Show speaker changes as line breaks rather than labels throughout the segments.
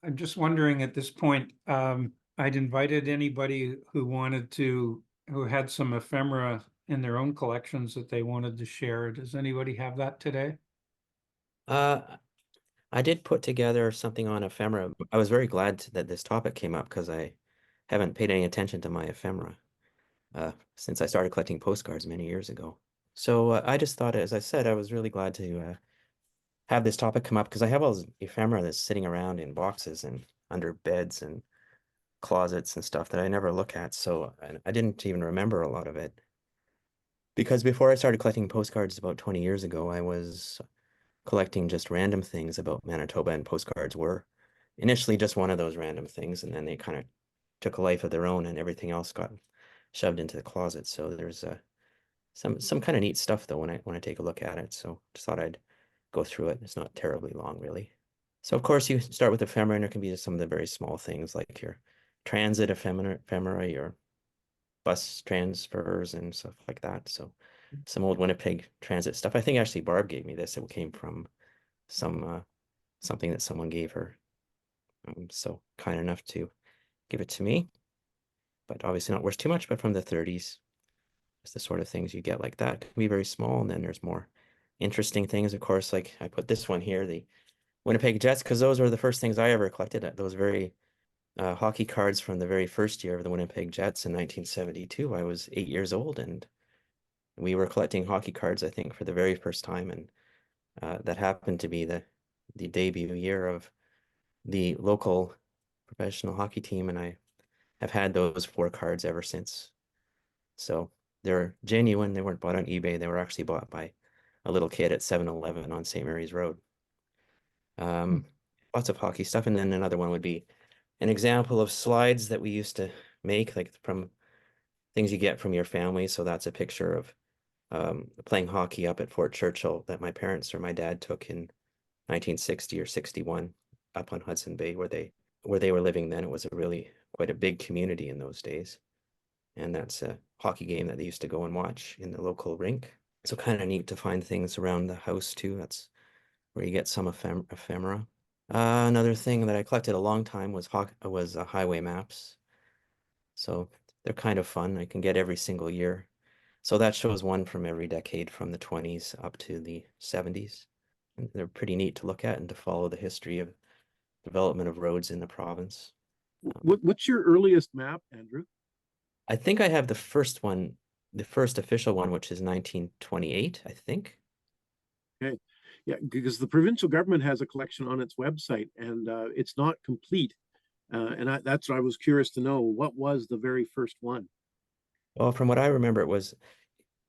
I'm just wondering at this point, I'd invited anybody who had some ephemera in their own collections that they wanted to share. Does anybody have that today?
Uh, I did put together something on ephemera. I was very glad that this topic came up because I haven't paid any attention to my ephemera since I started collecting postcards many years ago. So I just thought, as I said, I was really glad to have this topic come up because I have all this ephemera that's sitting around in boxes and under beds and closets and stuff that I never look at. So I didn't even remember a lot of it because before I started collecting postcards about 20 years ago, I was collecting just random things about Manitoba, and postcards were initially just one of those random things, and then they kind of took a life of their own, and everything else got shoved into the closet. So there's some kind of neat stuff though when I take a look at it. So just thought I'd go through it. It's not terribly long, really. So of course you start with ephemera, and there can be some of the very small things like your transit ephemera, your bus transfers and stuff like that. So some old Winnipeg transit stuff. I think actually Barb gave me this. It came from some something that someone gave her. So kind enough to give it to me, but obviously not worth too much, but from the 30s. It's the sort of things you get like that. It can be very small, and then there's more interesting things, of course, like I put this one here, the Winnipeg Jets, because those were the first things I ever collected. Those very hockey cards from the very first year of the Winnipeg Jets in 1972. I was 8 years old, and we were collecting hockey cards, I think, for the very first time, and that happened to be the debut year of the local professional hockey team, and I have had those four cards ever since. So they're genuine. They weren't bought on eBay. They were actually bought by a little kid at 7-Eleven on St. Mary's Road.
Hmm.
Um, Lots of hockey stuff. And then another one would be an example of slides that we used to make, like from things you get from your family. So that's a picture of playing hockey up at Fort Churchill that my parents or my dad took in 1960 or 61 up on Hudson Bay where they were living then. It was a really quite a big community in those days. And that's a hockey game that they used to go and watch in the local rink. So kind of neat to find things around the house too. That's where you get some ephemera. Another thing that I collected a long time was highway maps. So they're kind of fun. I can get every single year. So that shows one from every decade from the 20s up to the 70s. And they're pretty neat to look at and to follow the history of development of roads in the province.
What's your earliest map, Andrew?
I think I have the first one, the first official one, which is 1928, I think.
Okay, yeah, because the provincial government has a collection on its website, and it's not complete. That's what I was curious to know. What was the very first one?
Well, from what I remember, it was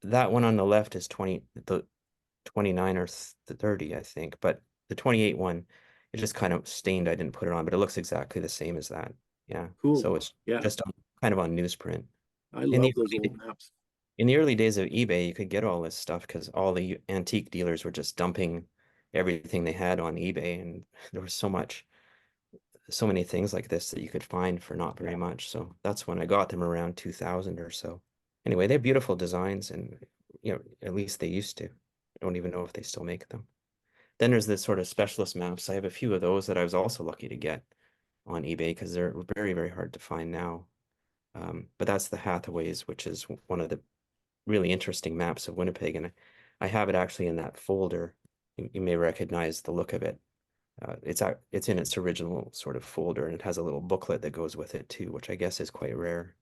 that one on the left is 29 or 30, I think. But the 28 one, it just kind of stained. I didn't put it on, but it looks exactly the same as that. Yeah.
Cool.
So it's
Yeah,
just kind of on newsprint.
I
In
love
the
those old maps.
in the early days of eBay, you could get all this stuff because all the antique dealers were just dumping everything they had on eBay, and there was so many things like this that you could find for not very much. So that's when I got them around 2000 or so. Anyway, they're beautiful designs, and at least they used to. I don't even know if they still make them. Then there's this sort of specialist maps. I have a few of those that I was also lucky to get on eBay because they're very, very hard to find now. But that's the Hathaways, which is one of the really interesting maps of Winnipeg, and I have it actually in that folder. You may recognize the look of it. It's in its original sort of folder, and it has a little booklet that goes with it too, which I guess is quite rare.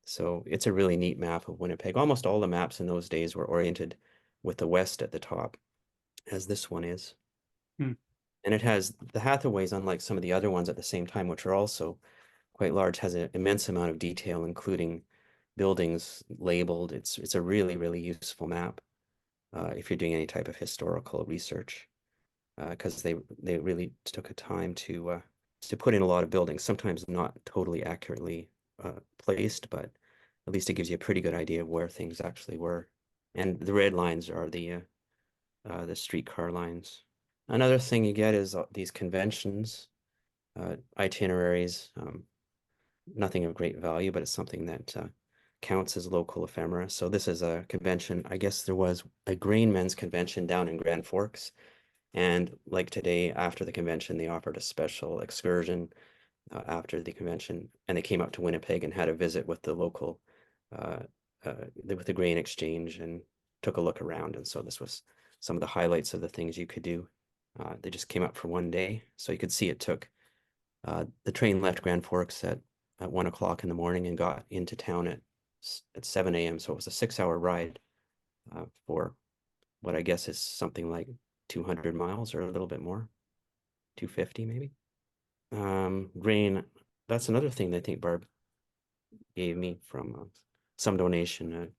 So it's a really neat map of Winnipeg. Almost all the maps in those days were oriented with the west at the top, as this one is.
Hmm.
And it has the Hathaways, unlike some of the other ones at the same time, which are also quite large, has an immense amount of detail, including buildings labeled. It's a really, really useful map if you're doing any type of historical research, because they really took a time to put in a lot of buildings, sometimes not totally accurately placed, but at least it gives you a pretty good idea of where things actually were. And the red lines are the streetcar lines. Another thing you get is these conventions, itineraries, nothing of great value, but it's something that counts as local ephemera. So this is a convention. I guess there was a grain men's convention down in Grand Forks, And like today, after the convention, they offered a special excursion after the convention, and they came up to Winnipeg and had a visit with the local, with the grain exchange, and took a look around. And so this was some of the highlights of the things you could do. They just came up for one day, so you could see it took. The train left Grand Forks at 1 o'clock in the morning and got into town at 7 a.m. So it was a 6-hour ride for what I guess is something like 200 miles or a little bit more, 250 maybe. Grain, that's another thing that I think Barb gave me from some donation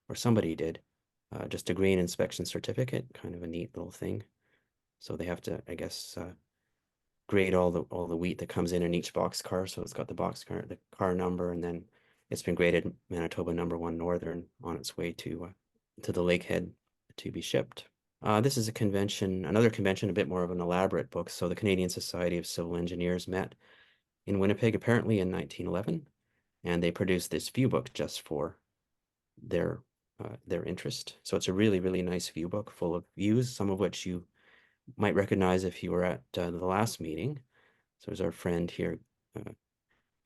or somebody did. Just a grain inspection certificate, kind of a neat little thing. So they have to, I guess, grade all the wheat that comes in each boxcar. So it's got the car number, and then it's been graded Manitoba #1 Northern on its way to the Lakehead to be shipped. This is another convention, a bit more of an elaborate book. So the Canadian Society of Civil Engineers met in Winnipeg apparently in 1911, and they produced this view book just for their interest. So it's a really, really nice view book full of views, some of which you might recognize if you were at the last meeting. So there's our friend here,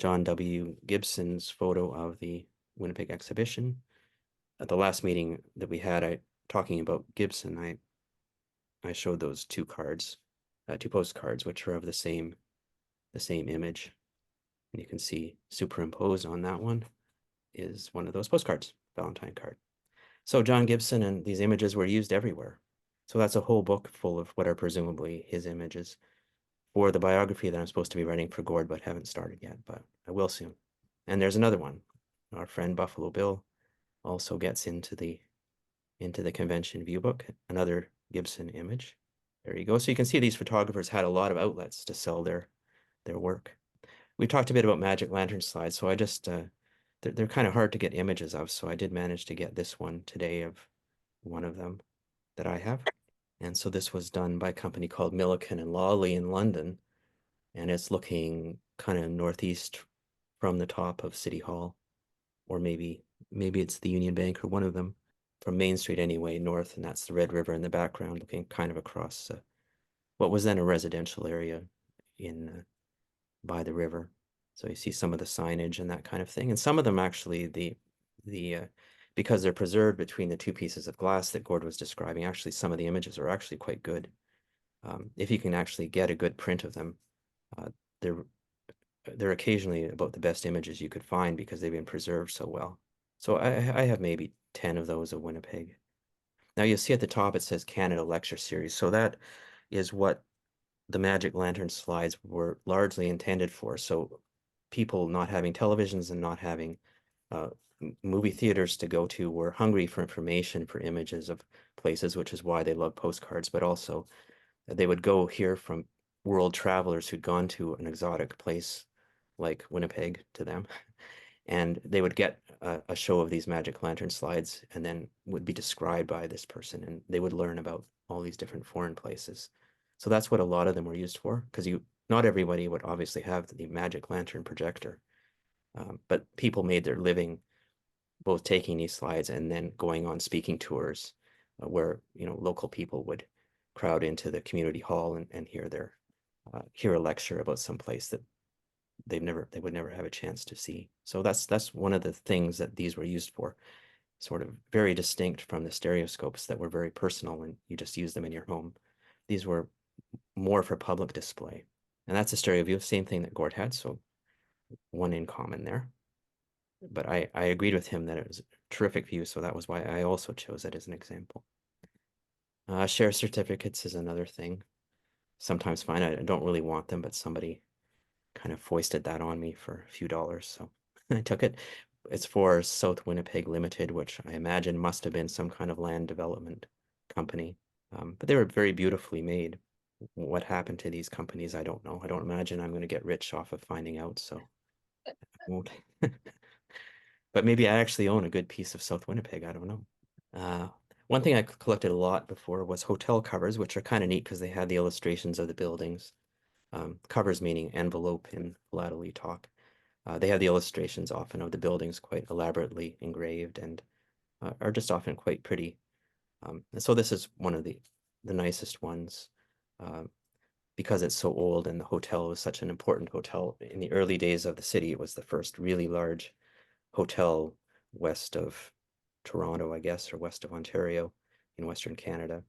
John W. Gibson's photo of the Winnipeg exhibition. At the last meeting that we had, talking about Gibson, I showed those two postcards, which are of the same image. And you can see superimposed on that one is one of those postcards, Valentine card. So John Gibson and these images were used everywhere. So that's a whole book full of what are presumably his images for the biography that I'm supposed to be writing for Gord, but haven't started yet, but I will soon. And there's another one. Our friend Buffalo Bill also gets into the convention view book, another Gibson image. There you go. So you can see these photographers had a lot of outlets to sell their work. We talked a bit about magic lantern slides, so I just they're kind of hard to get images of, so I did manage to get this one today of one of them that I have. And so this was done by a company called Milliken and Lawley in London, and it's looking kind of northeast from the top of City Hall, or maybe it's the Union Bank or one of them, from Main Street anyway, north, and that's the Red River in the background, looking kind of across what was then a residential area in by the river. So you see some of the signage and that kind of thing, and some of them actually because they're preserved between the two pieces of glass that Gord was describing, actually some of the images are actually quite good. If you can actually get a good print of them, they're occasionally about the best images you could find because they've been preserved so well. So I have maybe 10 of those of Winnipeg. Now you'll see at the top it says Canada Lecture Series. So that is what the Magic Lantern slides were largely intended for. So people not having televisions and not having movie theaters to go to were hungry for information, for images of places, which is why they love postcards, but also they would go hear from world travelers who'd gone to an exotic place like Winnipeg to them, and they would get a show of these Magic Lantern slides and then would be described by this person, and they would learn about all these different foreign places. So that's what a lot of them were used for, because not everybody would obviously have the Magic Lantern projector, but people made their living both taking these slides and then going on speaking tours where local people would crowd into the community hall and hear a lecture about some place that they would never have a chance to see. So that's one of the things that these were used for, sort of very distinct from the stereoscopes that were very personal and you just use them in your home. These were more for public display. And that's a stereo view, same thing that Gord had, so one in common there. But I agreed with him that it was a terrific view, so that was why I also chose it as an example. Share certificates is another thing. Sometimes fine, I don't really want them, but somebody kind of foisted that on me for a few dollars, so I took it. It's for South Winnipeg Limited, which I imagine must have been some kind of land development company. But they were very beautifully made. What happened to these companies, I don't know. I don't imagine I'm going to get rich off of finding out, so I won't. But maybe I actually own a good piece of South Winnipeg, I don't know. One thing I collected a lot before was hotel covers, which are kind of neat because they had the illustrations of the buildings. Covers meaning envelope in philately talk. They have the illustrations often of the buildings quite elaborately engraved and are just often quite pretty. And so this is one of the nicest ones. because it's so old and the hotel was such an important hotel. In the early days of the city, it was the first really large hotel west of Toronto, I guess, or west of Ontario in Western Canada.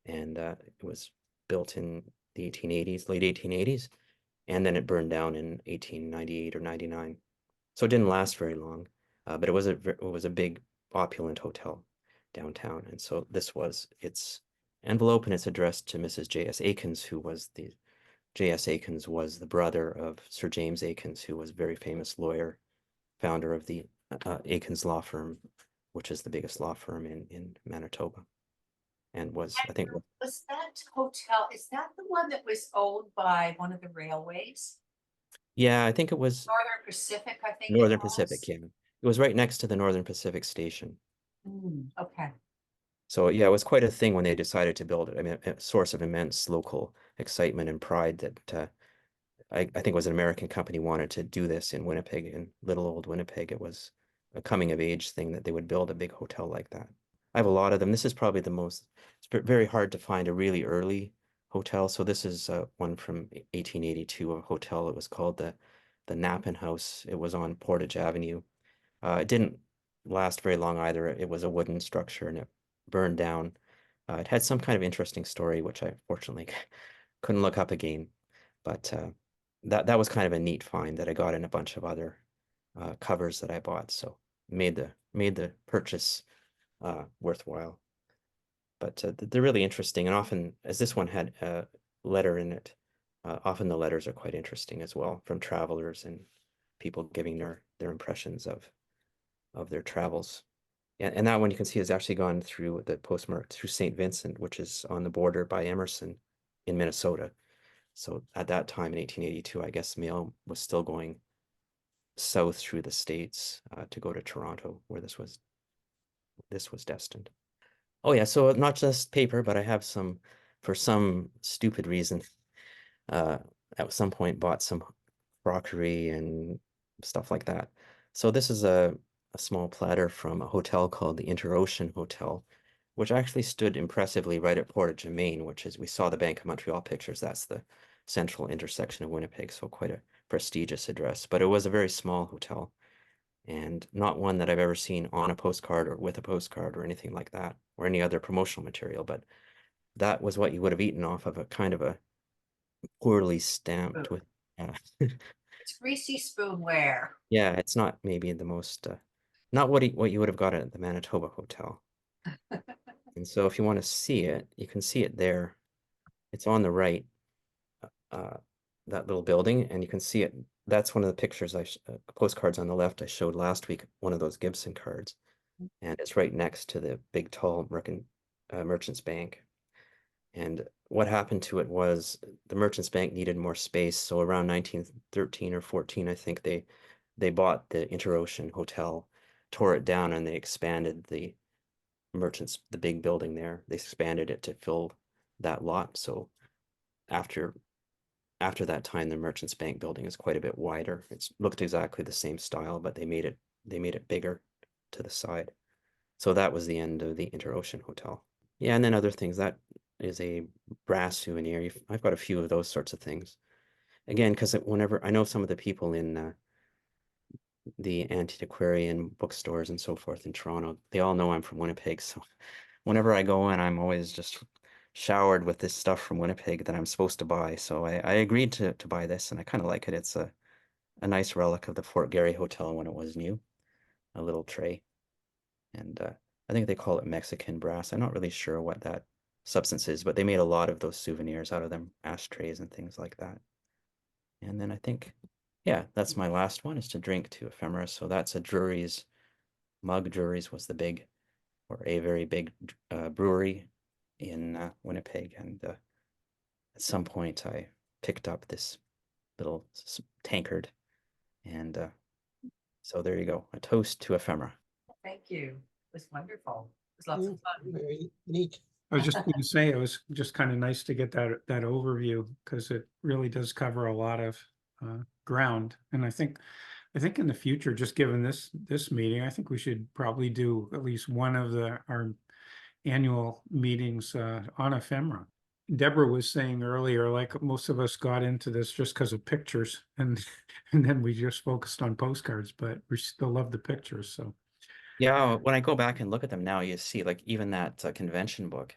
And it was built in the 1880s, late 1880s, and then it burned down in 1898 or 99. So it didn't last very long, but it was a big opulent hotel downtown. And so this was its envelope, and it's addressed to Mrs. J.S. Aikins, who was the J.S. Aikins was the brother of Sir James Aikins, who was a very famous lawyer, founder of the Aikins law firm, which is the biggest law firm in Manitoba, and was, I think,
Was that hotel, is that the one that was owned by one of the railways?
yeah, I think it was
Northern Pacific, I think it
Northern
was.
Pacific, yeah. It was right next to the Northern Pacific station.
Okay.
So yeah, it was quite a thing when they decided to build it. I mean, a source of immense local excitement and pride that I think it was an American company wanted to do this in Winnipeg, in little old Winnipeg. It was a coming of age thing that they would build a big hotel like that. I have a lot of them. This is probably the most, it's very hard to find a really early hotel. So this is one from 1882, a hotel. It was called the Knappen House. It was on Portage Avenue. It didn't last very long either. It was a wooden structure and it burned down. It had some kind of interesting story, which I fortunately couldn't look up again. But that was kind of a neat find that I got in a bunch of other covers that I bought. So made the purchase worthwhile. But they're really interesting, and often, as this one had a letter in it, often the letters are quite interesting as well from travelers and people giving their impressions of their travels. And that one you can see has actually gone through the postmark through St. Vincent, which is on the border by Emerson in Minnesota. So at that time in 1882, I guess mail was still going south through the States to go to Toronto, where this was destined. Oh yeah, so not just paper, but I have some, for some stupid reason, at some point bought some crockery and stuff like that. So this is a small platter from a hotel called the Interocean Hotel, which actually stood impressively right at Portage and Main, which is, we saw the Bank of Montreal pictures. That's the central intersection of Winnipeg, so quite a prestigious address. But it was a very small hotel and not one that I've ever seen on a postcard or with a postcard or anything like that, or any other promotional material. But that was what you would have eaten off of a kind of a poorly stamped with,
It's greasy spoonware.
yeah, it's not maybe the most, not what you would have got at the Manitoba Hotel. And so if you want to see it, you can see it there. It's on the right, that little building, and you can see it. That's one of the pictures postcards on the left I showed last week, one of those Gibson cards. And it's right next to the big, tall Merchants Bank. And what happened to it was the Merchants Bank needed more space. So around 1913 or 14, I think they bought the Interocean Hotel, tore it down, and they expanded the big building there. They expanded it to fill that lot. So after that time, the Merchants Bank building is quite a bit wider. It's looked exactly the same style, but they made it bigger to the side. So that was the end of the Interocean Hotel. Yeah, and then other things. That is a brass souvenir. I've got a few of those sorts of things. Again, because whenever I know some of the people in the antiquarian bookstores and so forth in Toronto, they all know I'm from Winnipeg. So whenever I go in, I'm always just showered with this stuff from Winnipeg that I'm supposed to buy. So I agreed to buy this, and I kind of like it. It's a nice relic of the Fort Garry Hotel when it was new, a little tray. And I think they call it Mexican brass. I'm not really sure what that substance is, but they made a lot of those souvenirs out of them, ashtrays and things like that. And then I think, yeah, that's my last one, is to drink to Ephemera. So that's a Drury's mug. Drury's was a very big brewery in Winnipeg. And at some point I picked up this little tankard. And so there you go, a toast to Ephemera.
Thank you. It was wonderful. It was lots of fun.
Very neat.
I was just going to say, it was just kind of nice to get that overview, because it really does cover a lot of ground. And I think in the future, just given this meeting, I think we should probably do at least one of our annual meetings on ephemera. Deborah was saying earlier, like most of us got into this just because of pictures, and and then we just focused on postcards, but we still love the pictures. So
Yeah, when I go back and look at them now, you see like even that convention book.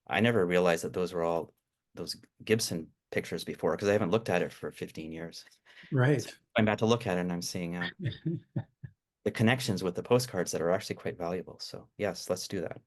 I never realized that those were all those Gibson pictures before because I haven't looked at it for 15 years.
right.
So I'm about to look at it and I'm seeing the connections with the postcards that are actually quite valuable. So yes, let's do that.